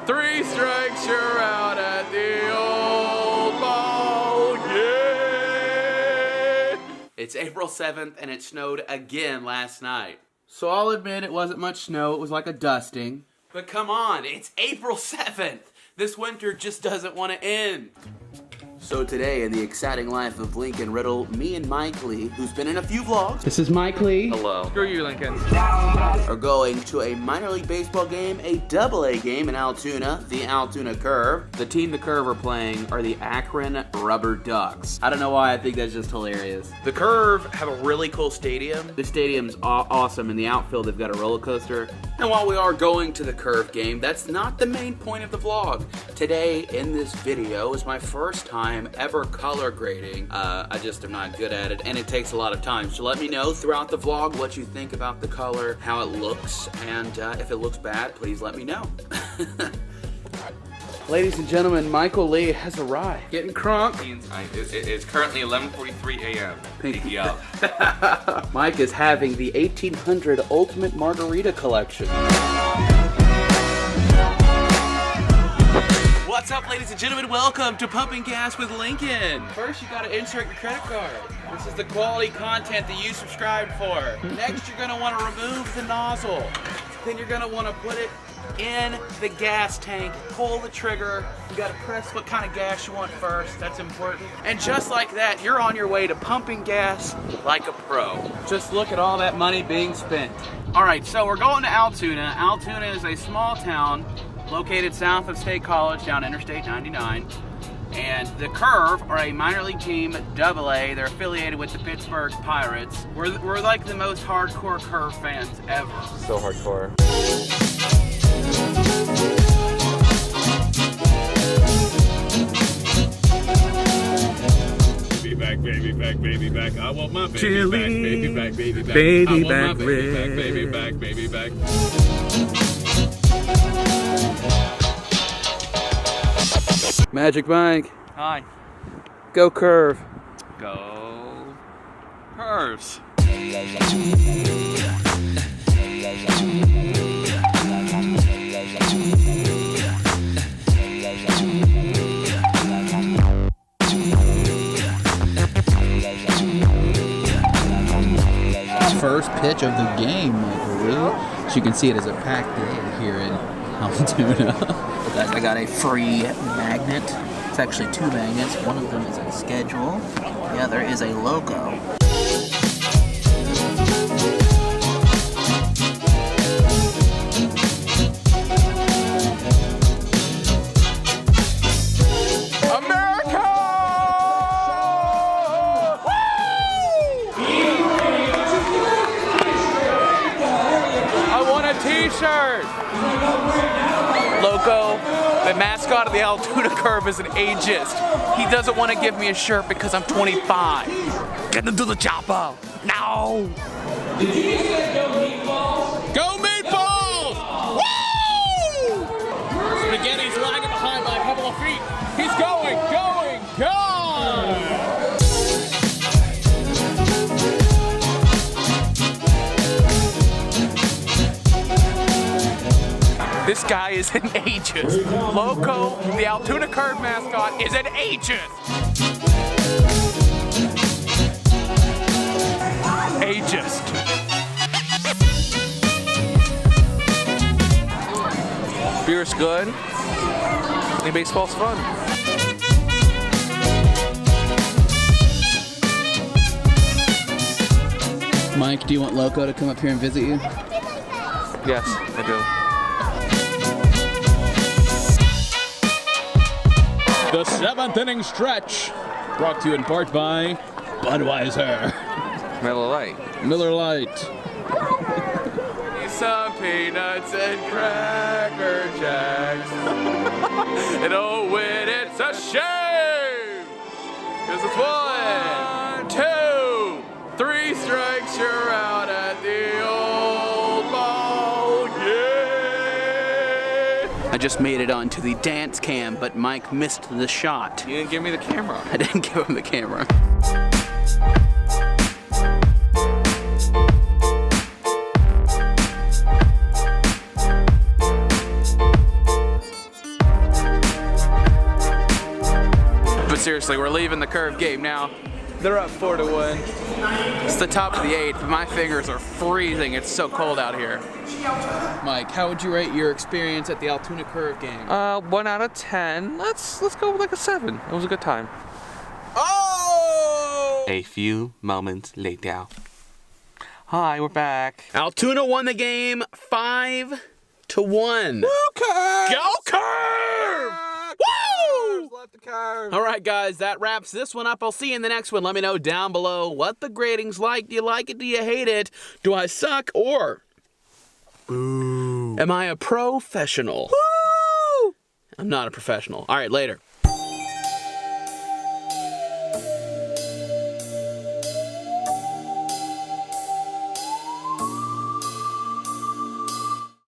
3 strikes, you're out at the old ball game. It's April 7th and it snowed again last night. So I'll admit it wasn't much snow, it was like a dusting. But come on, it's April 7th. This winter just doesn't want to end. So today, in the exciting life of Lincoln Riddle, me and Mike Lee, who's been in a few vlogs. This is Mike Lee. Hello. Screw you, Lincoln. Are going to a minor league baseball game, a AA game in Altoona, the Altoona Curve. The team the Curve are playing are the Akron Rubber Ducks. I don't know why, I think that's just hilarious. The Curve have a really cool stadium. The stadium's awesome. In the outfield, they've got a roller coaster. And while we are going to the Curve game, that's not the main point of the vlog. Today, in this video, is my first time ever color grading. I just am not good at it, and it takes a lot of time. So let me know throughout the vlog what you think about the color, how it looks, and if it looks bad, please let me know. Ladies and gentlemen, Michael Lee has arrived. Getting crunk. It's currently 11:43 a.m. Pinky up. Mike is having the 1800 Ultimate Margarita Collection. What's up, ladies and gentlemen? Welcome to Pumping Gas with Lincoln. First, you gotta insert your credit card. This is the quality content that you subscribed for. Next, you're gonna wanna remove the nozzle. Then you're gonna wanna put it in the gas tank, pull the trigger. You gotta press what kind of gas you want first, that's important. And just like that, you're on your way to pumping gas like a pro. Just look at all that money being spent. All right, so we're going to Altoona. Altoona is a small town located south of State College down Interstate 99. And the Curve are a minor league team, AA. They're affiliated with the Pittsburgh Pirates. We're like the most hardcore Curve fans ever. So hardcore. Baby back, baby back, baby back. I want my baby Chili, back, baby back, baby back. baby I want back, my baby back, baby back, baby back. Magic Mike. Hi. Go Curve. Go Curves. First pitch of the game, Michael Lee. So you can see it as a packed day here in Altoona. Guys, I got a free magnet. It's actually 2 magnets. One of them is a schedule. The other is a logo. T-shirt. Loco, the mascot of the Altoona Curve, is an ageist. He doesn't want to give me a shirt because I'm 25. Get him to the chopper. No. Did you just say go meatballs? Go meatballs! Woo! Spaghetti's lagging behind by a couple of feet. He's going. This guy is an ageist. Loco, the Altoona Curve mascot, is an ageist. Ageist. Beer's good. And baseball's fun. Mike, do you want Loco to come up here and visit you? Yes, I do. The 7th inning stretch, brought to you in part by Budweiser. Miller Lite. Miller Lite. Some peanuts and Cracker Jacks. And oh, when it's a shame. Cause it's 1, 2, 3 strikes, you're out at the old ball game. I just made it onto the dance cam, but Mike missed the shot. You didn't give me the camera. I didn't give him the camera. But seriously, we're leaving the Curve game now. They're up 4-1. It's the top of the 8th. My fingers are freezing. It's so cold out here. Mike, how would you rate your experience at the Altoona Curve game? 1 out of 10. Let's go with like a 7. It was a good time. Oh! A few moments later. Hi, we're back. Altoona won the game 5-1. Go Curve! Go Curve! Woo! Left the Curve. All right, guys, that wraps this one up. I'll see you in the next one. Let me know down below what the grading's like. Do you like it? Do you hate it? Do I suck? Or am I a professional? Woo! I'm not a professional. All right, later.